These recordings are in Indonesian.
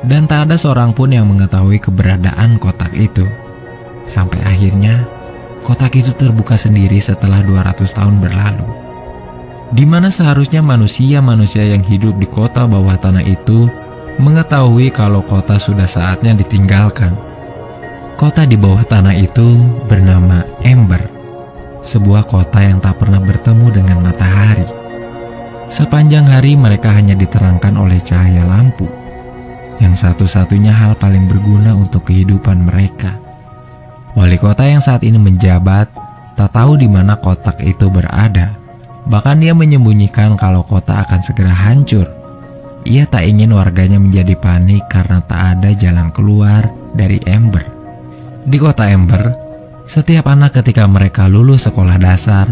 dan tak ada seorang pun yang mengetahui keberadaan kotak itu. Sampai akhirnya, kotak itu terbuka sendiri setelah 200 tahun berlalu. Di mana seharusnya manusia-manusia yang hidup di kota bawah tanah itu mengetahui kalau kota sudah saatnya ditinggalkan. Kota di bawah tanah itu bernama Ember, sebuah kota yang tak pernah bertemu dengan matahari. Sepanjang hari mereka hanya diterangkan oleh cahaya lampu, yang satu-satunya hal paling berguna untuk kehidupan mereka. Wali kota yang saat ini menjabat tak tahu di mana kotak itu berada. Bahkan dia menyembunyikan kalau kota akan segera hancur. Ia tak ingin warganya menjadi panik karena tak ada jalan keluar dari Ember. Di kota Ember, setiap anak ketika mereka lulus sekolah dasar,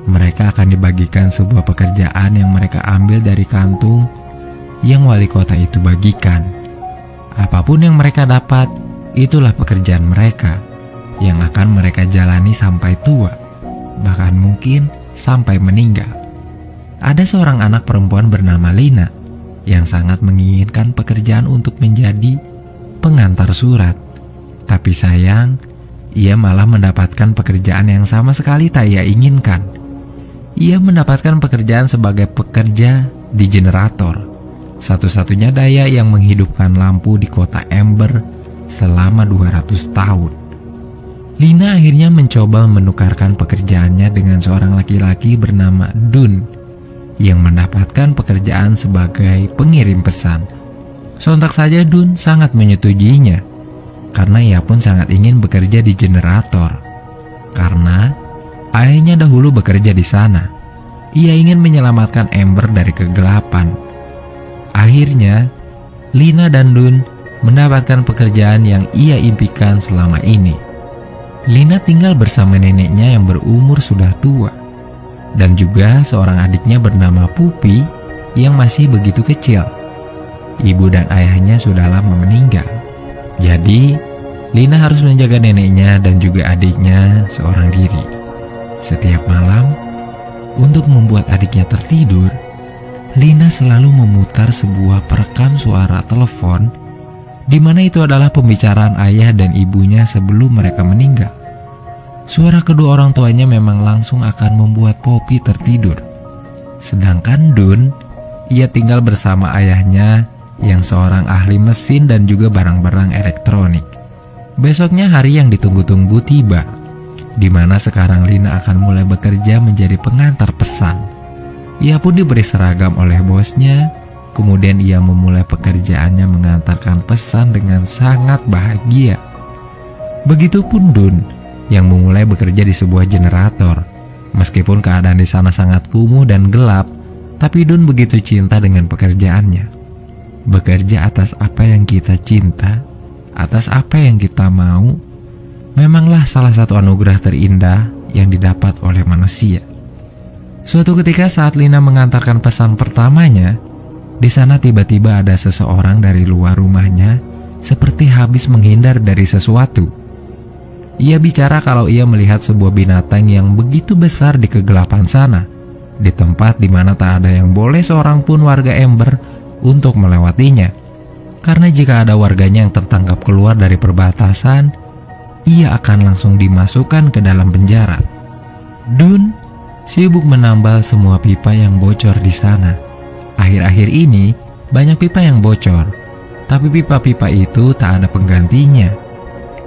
mereka akan dibagikan sebuah pekerjaan yang mereka ambil dari kantung yang wali kota itu bagikan. Apapun yang mereka dapat, itulah pekerjaan mereka yang akan mereka jalani sampai tua, bahkan mungkin sampai meninggal. Ada seorang anak perempuan bernama Lina yang sangat menginginkan pekerjaan untuk menjadi pengantar surat. Tapi sayang, ia malah mendapatkan pekerjaan yang sama sekali tak ia inginkan. Ia mendapatkan pekerjaan sebagai pekerja di generator, satu-satunya daya yang menghidupkan lampu di kota Ember selama 200 tahun. Lina akhirnya mencoba menukarkan pekerjaannya dengan seorang laki-laki bernama Dun yang mendapatkan pekerjaan sebagai pengirim pesan. Sontak saja Dun sangat menyetujuinya karena ia pun sangat ingin bekerja di generator. Karena ayahnya dahulu bekerja di sana, ia ingin menyelamatkan Ember dari kegelapan. Akhirnya, Lina dan Dun mendapatkan pekerjaan yang ia impikan selama ini. Lina tinggal bersama neneknya yang berumur sudah tua, dan juga seorang adiknya bernama Pupi yang masih begitu kecil. Ibu dan ayahnya sudah lama meninggal. Jadi, Lina harus menjaga neneknya dan juga adiknya seorang diri. Setiap malam, untuk membuat adiknya tertidur, Lina selalu memutar sebuah perekam suara telepon di mana itu adalah pembicaraan ayah dan ibunya sebelum mereka meninggal. Suara kedua orang tuanya memang langsung akan membuat Poppy tertidur. Sedangkan Dun, ia tinggal bersama ayahnya yang seorang ahli mesin dan juga barang-barang elektronik. Besoknya hari yang ditunggu-tunggu tiba, di mana sekarang Lina akan mulai bekerja menjadi pengantar pesan. Ia pun diberi seragam oleh bosnya. Kemudian ia memulai pekerjaannya mengantarkan pesan dengan sangat bahagia. Begitupun Dun yang memulai bekerja di sebuah generator. Meskipun keadaan di sana sangat kumuh dan gelap, tapi Dun begitu cinta dengan pekerjaannya. Bekerja atas apa yang kita cinta, atas apa yang kita mau, memanglah salah satu anugerah terindah yang didapat oleh manusia. Suatu ketika saat Lina mengantarkan pesan pertamanya, di sana tiba-tiba ada seseorang dari luar rumahnya seperti habis menghindar dari sesuatu. Ia bicara kalau ia melihat sebuah binatang yang begitu besar di kegelapan sana, di tempat di mana tak ada yang boleh seorang pun warga Ember untuk melewatinya. Karena jika ada warganya yang tertangkap keluar dari perbatasan, ia akan langsung dimasukkan ke dalam penjara. Dun sibuk menambal semua pipa yang bocor di sana. Akhir-akhir ini banyak pipa yang bocor, tapi pipa-pipa itu tak ada penggantinya.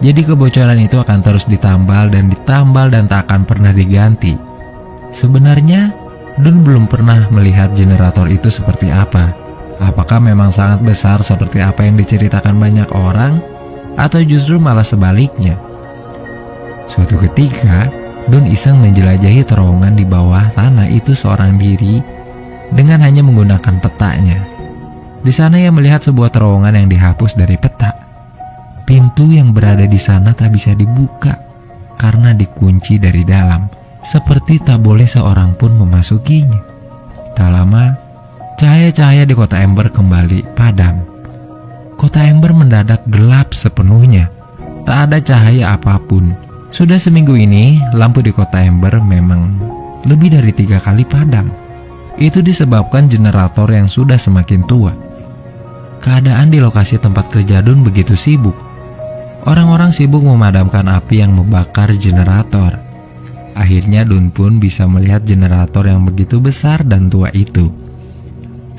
Jadi kebocoran itu akan terus ditambal dan tak akan pernah diganti. Sebenarnya Dun belum pernah melihat generator itu seperti apa. Apakah memang sangat besar seperti apa yang diceritakan banyak orang, atau justru malah sebaliknya? Suatu ketika, Dun iseng menjelajahi terowongan di bawah tanah itu seorang diri dengan hanya menggunakan petanya. Di sana ia melihat sebuah terowongan yang dihapus dari peta. Pintu yang berada di sana tak bisa dibuka karena dikunci dari dalam, seperti tak boleh seorang pun memasukinya. Tak lama, cahaya-cahaya di kota Ember kembali padam. Kota Ember mendadak gelap sepenuhnya. Tak ada cahaya apapun. Sudah seminggu ini, lampu di kota Ember memang lebih dari 3 kali padam. Itu disebabkan generator yang sudah semakin tua. Keadaan di lokasi tempat kerja Dun begitu sibuk. Orang-orang sibuk memadamkan api yang membakar generator. Akhirnya Dun pun bisa melihat generator yang begitu besar dan tua itu.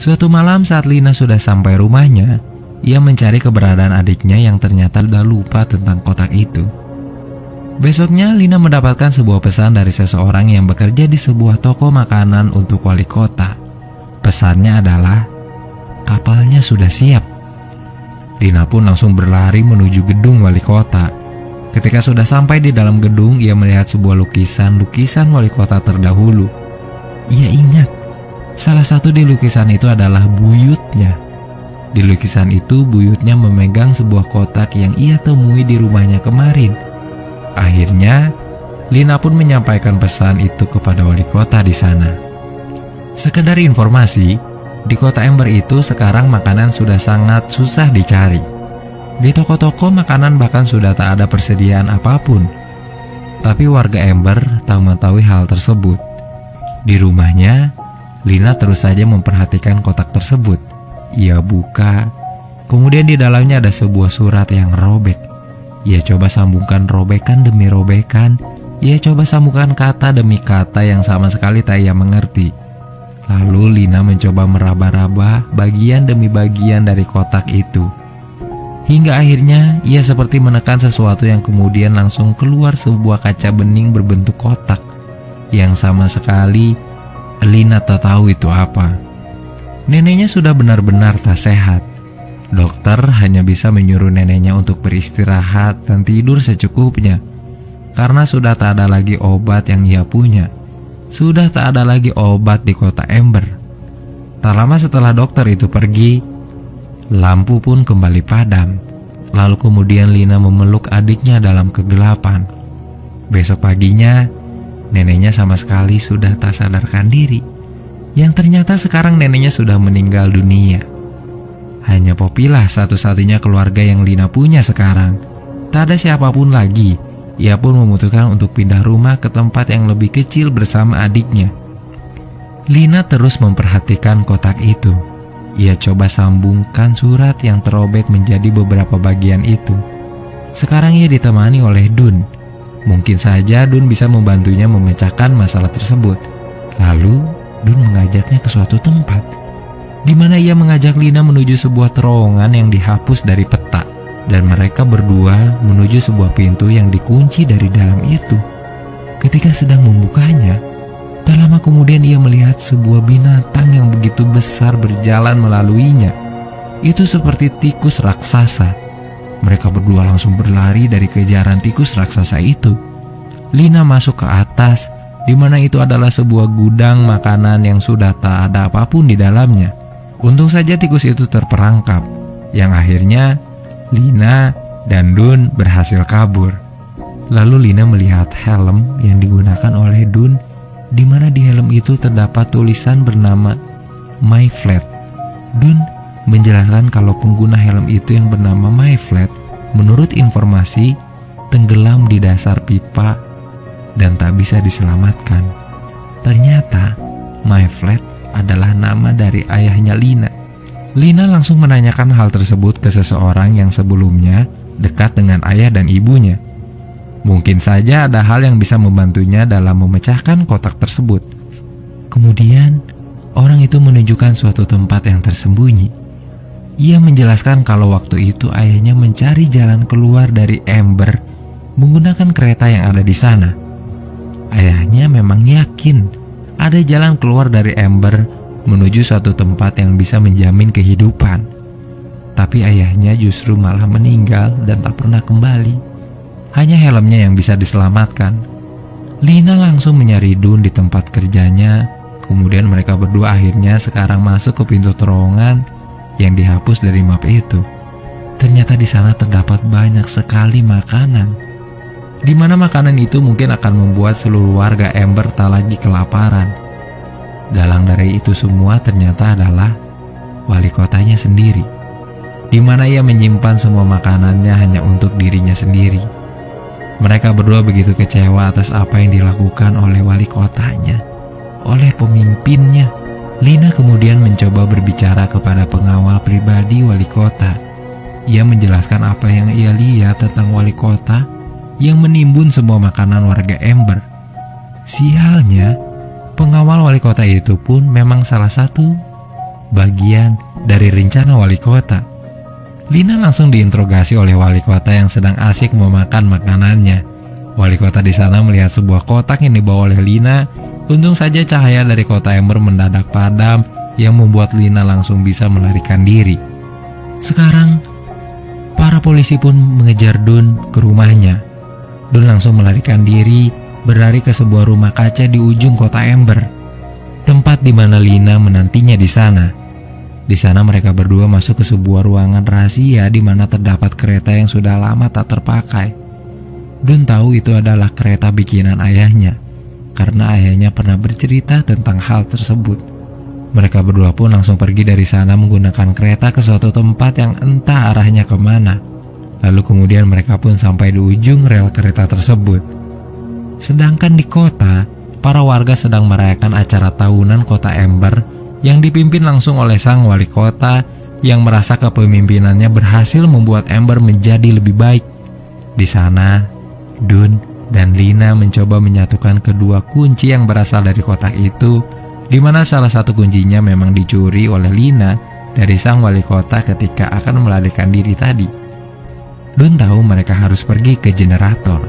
Suatu malam saat Lina sudah sampai rumahnya, ia mencari keberadaan adiknya yang ternyata sudah lupa tentang kotak itu. Besoknya Lina mendapatkan sebuah pesan dari seseorang yang bekerja di sebuah toko makanan untuk wali kota. Pesannya adalah, kapalnya sudah siap. Lina pun langsung berlari menuju gedung wali kota. Ketika sudah sampai di dalam gedung, ia melihat sebuah lukisan wali kota terdahulu. Ia ingat, salah satu di lukisan itu adalah buyutnya. Di lukisan itu, buyutnya memegang sebuah kotak yang ia temui di rumahnya kemarin. Akhirnya, Lina pun menyampaikan pesan itu kepada wali kota di sana. Sekedar informasi, di kota Ember itu sekarang makanan sudah sangat susah dicari. Di toko-toko makanan bahkan sudah tak ada persediaan apapun. Tapi warga Ember tak mengetahui hal tersebut. Di rumahnya, Lina terus saja memperhatikan kotak tersebut. Ia buka, kemudian di dalamnya ada sebuah surat yang robek. Ia coba sambungkan robekan demi robekan. Ia coba sambungkan kata demi kata yang sama sekali tak ia mengerti. Lalu Lina mencoba meraba-raba bagian demi bagian dari kotak itu. Hingga akhirnya ia seperti menekan sesuatu yang kemudian langsung keluar sebuah kaca bening berbentuk kotak. Yang sama sekali Lina tak tahu itu apa. Neneknya sudah benar-benar tak sehat. Dokter hanya bisa menyuruh neneknya untuk beristirahat dan tidur secukupnya. Karena sudah tak ada lagi obat yang ia punya. Sudah tak ada lagi obat di kota Ember. Tak lama setelah dokter itu pergi, lampu pun kembali padam. Lalu kemudian Lina memeluk adiknya dalam kegelapan. Besok paginya, neneknya sama sekali sudah tak sadarkan diri. Yang ternyata sekarang neneknya sudah meninggal dunia. Hanya Popilah satu-satunya keluarga yang Lina punya sekarang. Tak ada siapapun lagi. Ia pun memutuskan untuk pindah rumah ke tempat yang lebih kecil bersama adiknya. Lina terus memperhatikan kotak itu. Ia coba sambungkan surat yang terobek menjadi beberapa bagian itu. Sekarang ia ditemani oleh Dun. Mungkin saja Dun bisa membantunya memecahkan masalah tersebut. Lalu Dun mengajaknya ke suatu tempat, di mana ia mengajak Lina menuju sebuah terowongan yang dihapus dari peta, dan mereka berdua menuju sebuah pintu yang dikunci dari dalam itu. Ketika sedang membukanya, tak lama kemudian ia melihat sebuah binatang yang begitu besar berjalan melaluinya. Itu seperti tikus raksasa. Mereka berdua langsung berlari dari kejaran tikus raksasa itu. Lina masuk ke atas, di mana itu adalah sebuah gudang makanan yang sudah tak ada apapun di dalamnya. Untung saja tikus itu terperangkap, yang akhirnya Lina dan Dun berhasil kabur. Lalu Lina melihat helm yang digunakan oleh Dun, di mana di helm itu terdapat tulisan bernama My Flat. Dun menjelaskan kalau pengguna helm itu yang bernama My Flat, menurut informasi, tenggelam di dasar pipa dan tak bisa diselamatkan. Ternyata My Flat adalah nama dari ayahnya Lina. Lina langsung menanyakan hal tersebut ke seseorang yang sebelumnya dekat dengan ayah dan ibunya. Mungkin saja ada hal yang bisa membantunya dalam memecahkan kotak tersebut. Kemudian, orang itu menunjukkan suatu tempat yang tersembunyi. Ia menjelaskan kalau waktu itu ayahnya mencari jalan keluar dari Ember menggunakan kereta yang ada di sana. Ayahnya memang yakin ada jalan keluar dari Ember menuju suatu tempat yang bisa menjamin kehidupan. Tapi ayahnya justru malah meninggal dan tak pernah kembali. Hanya helmnya yang bisa diselamatkan. Lina langsung mencari Dun di tempat kerjanya. Kemudian mereka berdua akhirnya sekarang masuk ke pintu terowongan yang dihapus dari map itu. Ternyata di sana terdapat banyak sekali makanan, di mana makanan itu mungkin akan membuat seluruh warga Ember tak lagi kelaparan. Dalang dari itu semua ternyata adalah wali kotanya sendiri, di mana ia menyimpan semua makanannya hanya untuk dirinya sendiri. Mereka berdua begitu kecewa atas apa yang dilakukan oleh wali kotanya, oleh pemimpinnya. Lina kemudian mencoba berbicara kepada pengawal pribadi wali kota. Ia menjelaskan apa yang ia lihat tentang wali kota yang menimbun semua makanan warga Ember. Sialnya, pengawal wali kota itu pun memang salah satu bagian dari rencana wali kota. Lina langsung diinterogasi oleh wali kota yang sedang asik memakan makanannya. Wali kota di sana melihat sebuah kotak yang dibawa oleh Lina. Untung saja cahaya dari kota Ember mendadak padam yang membuat Lina langsung bisa melarikan diri. Sekarang, para polisi pun mengejar Dun ke rumahnya. Dun langsung melarikan diri, berlari ke sebuah rumah kaca di ujung kota Ember, tempat di mana Lina menantinya di sana. Di sana mereka berdua masuk ke sebuah ruangan rahasia di mana terdapat kereta yang sudah lama tak terpakai. Dun tahu itu adalah kereta bikinan ayahnya, karena ayahnya pernah bercerita tentang hal tersebut. Mereka berdua pun langsung pergi dari sana menggunakan kereta ke suatu tempat yang entah arahnya kemana. Lalu kemudian mereka pun sampai di ujung rel kereta tersebut. Sedangkan di kota, para warga sedang merayakan acara tahunan kota Ember yang dipimpin langsung oleh sang wali kota yang merasa kepemimpinannya berhasil membuat Ember menjadi lebih baik. Di sana, Dun dan Lina mencoba menyatukan kedua kunci yang berasal dari kotak itu, di mana salah satu kuncinya memang dicuri oleh Lina dari sang wali kota ketika akan melarikan diri tadi. Dun tahu mereka harus pergi ke generator,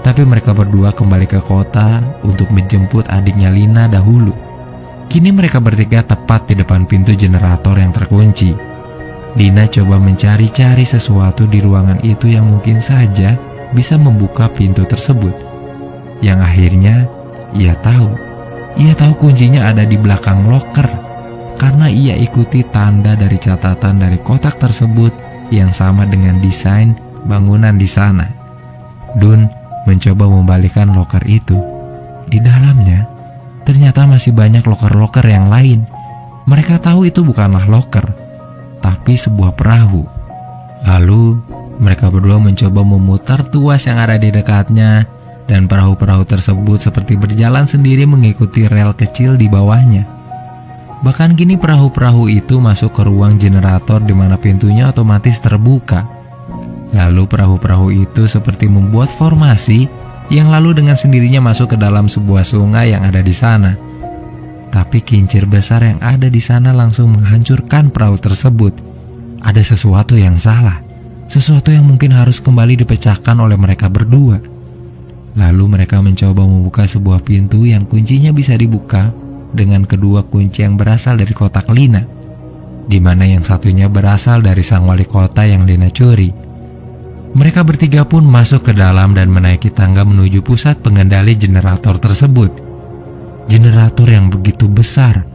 tapi mereka berdua kembali ke kota untuk menjemput adiknya Lina dahulu. Kini mereka bertiga tepat di depan pintu generator yang terkunci. Lina coba mencari-cari sesuatu di ruangan itu yang mungkin saja bisa membuka pintu tersebut. Yang akhirnya ia tahu kuncinya ada di belakang loker, karena ia ikuti tanda dari catatan dari kotak tersebut yang sama dengan desain bangunan di sana. Dun mencoba membalikan loker itu. Di dalamnya ternyata masih banyak loker-loker yang lain. Mereka tahu itu bukanlah loker, tapi sebuah perahu. Lalu mereka berdua mencoba memutar tuas yang ada di dekatnya, dan perahu-perahu tersebut seperti berjalan sendiri mengikuti rel kecil di bawahnya. Bahkan kini perahu-perahu itu masuk ke ruang generator di mana pintunya otomatis terbuka. Lalu perahu-perahu itu seperti membuat formasi yang lalu dengan sendirinya masuk ke dalam sebuah sungai yang ada di sana. Tapi kincir besar yang ada di sana langsung menghancurkan perahu tersebut. Ada sesuatu yang salah. Sesuatu yang mungkin harus kembali dipecahkan oleh mereka berdua. Lalu mereka mencoba membuka sebuah pintu yang kuncinya bisa dibuka dengan kedua kunci yang berasal dari kotak Lina, di mana yang satunya berasal dari sang wali kota yang Lina curi. Mereka bertiga pun masuk ke dalam dan menaiki tangga menuju pusat pengendali generator tersebut. Generator yang begitu besar.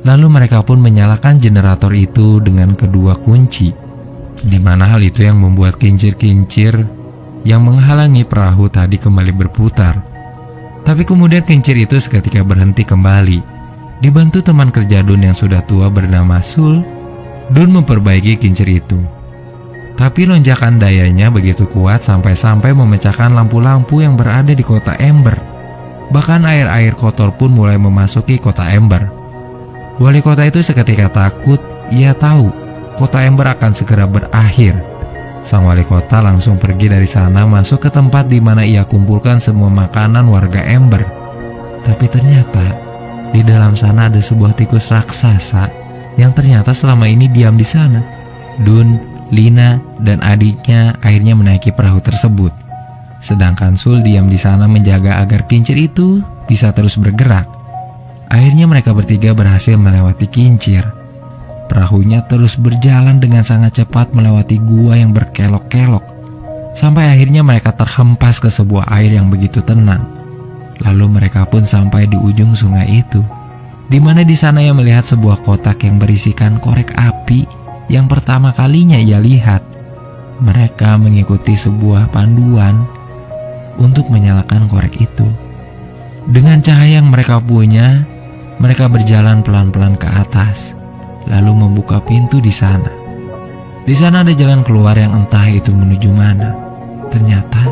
Lalu mereka pun menyalakan generator itu dengan kedua kunci, di mana hal itu yang membuat kincir-kincir yang menghalangi perahu tadi kembali berputar. Tapi kemudian kincir itu seketika berhenti kembali. Dibantu teman kerja Dun yang sudah tua bernama Sul, Dun memperbaiki kincir itu. Tapi lonjakan dayanya begitu kuat sampai-sampai memecahkan lampu-lampu yang berada di kota Ember. Bahkan air-air kotor pun mulai memasuki kota Ember. Wali kota itu seketika takut. Ia tahu kota Ember akan segera berakhir. Sang wali kota langsung pergi dari sana masuk ke tempat di mana ia kumpulkan semua makanan warga Ember. Tapi ternyata di dalam sana ada sebuah tikus raksasa yang ternyata selama ini diam di sana. Dun, Lina, dan adiknya akhirnya menaiki perahu tersebut. Sedangkan Sul diam di sana menjaga agar kincir itu bisa terus bergerak. Akhirnya mereka bertiga berhasil melewati kincir. Perahunya terus berjalan dengan sangat cepat melewati gua yang berkelok-kelok, sampai akhirnya mereka terhempas ke sebuah air yang begitu tenang. Lalu mereka pun sampai di ujung sungai itu, di mana di sana ia melihat sebuah kotak yang berisikan korek api yang pertama kalinya ia lihat. Mereka mengikuti sebuah panduan untuk menyalakan korek itu. Dengan cahaya yang mereka punya, mereka berjalan pelan-pelan ke atas, lalu membuka pintu di sana. Di sana ada jalan keluar yang entah itu menuju mana. Ternyata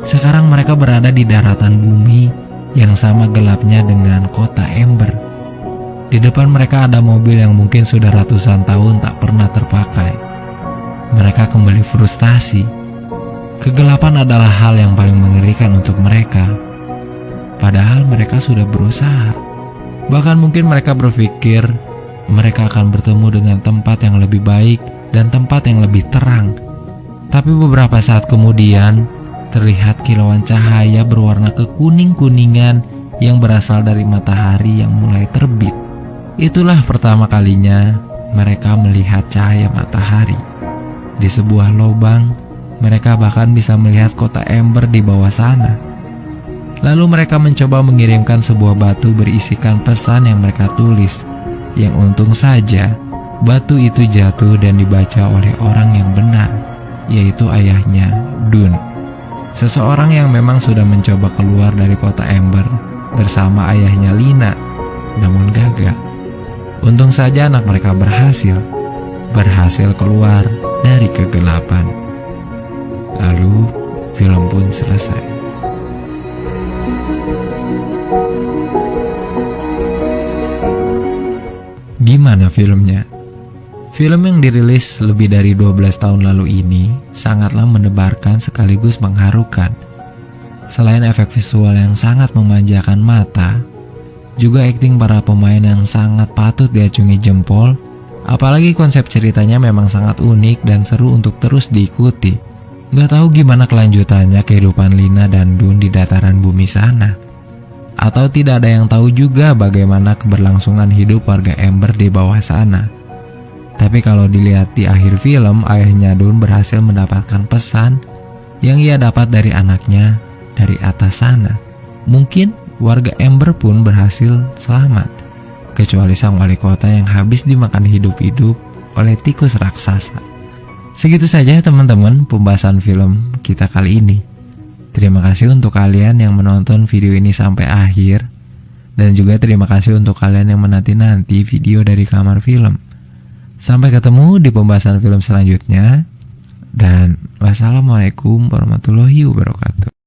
sekarang mereka berada di daratan bumi yang sama gelapnya dengan kota Ember. Di depan mereka ada mobil yang mungkin sudah ratusan tahun tak pernah terpakai. Mereka kembali frustasi. Kegelapan adalah hal yang paling mengerikan untuk mereka. Padahal mereka sudah berusaha. Bahkan mungkin mereka berpikir mereka akan bertemu dengan tempat yang lebih baik dan tempat yang lebih terang. Tapi beberapa saat kemudian, terlihat kilauan cahaya berwarna kekuning-kuningan yang berasal dari matahari yang mulai terbit. Itulah pertama kalinya mereka melihat cahaya matahari. Di sebuah lubang, mereka bahkan bisa melihat kota Ember di bawah sana. Lalu mereka mencoba mengirimkan sebuah batu berisikan pesan yang mereka tulis. Yang untung saja, batu itu jatuh dan dibaca oleh orang yang benar, yaitu ayahnya, Dun. Seseorang yang memang sudah mencoba keluar dari kota Ember bersama ayahnya Lina, namun gagal. Untung saja anak mereka berhasil keluar dari kegelapan. Lalu film pun selesai. Gimana filmnya? Film yang dirilis lebih dari 12 tahun lalu ini sangatlah mendebarkan sekaligus mengharukan. Selain efek visual yang sangat memanjakan mata, juga akting para pemain yang sangat patut diacungi jempol. Apalagi konsep ceritanya memang sangat unik dan seru untuk terus diikuti. Gak tahu gimana kelanjutannya kehidupan Lina dan Dun di dataran bumi sana. Atau tidak ada yang tahu juga bagaimana keberlangsungan hidup warga Ember di bawah sana. Tapi kalau dilihat di akhir film, ayahnya Dun berhasil mendapatkan pesan yang ia dapat dari anaknya dari atas sana. Mungkin warga Ember pun berhasil selamat, kecuali sang wali kota yang habis dimakan hidup-hidup oleh tikus raksasa. Segitu saja teman-teman pembahasan film kita kali ini. Terima kasih untuk kalian yang menonton video ini sampai akhir. Dan juga terima kasih untuk kalian yang menanti-nanti video dari Kamar Film. Sampai ketemu di pembahasan film selanjutnya. Dan wassalamualaikum warahmatullahi wabarakatuh.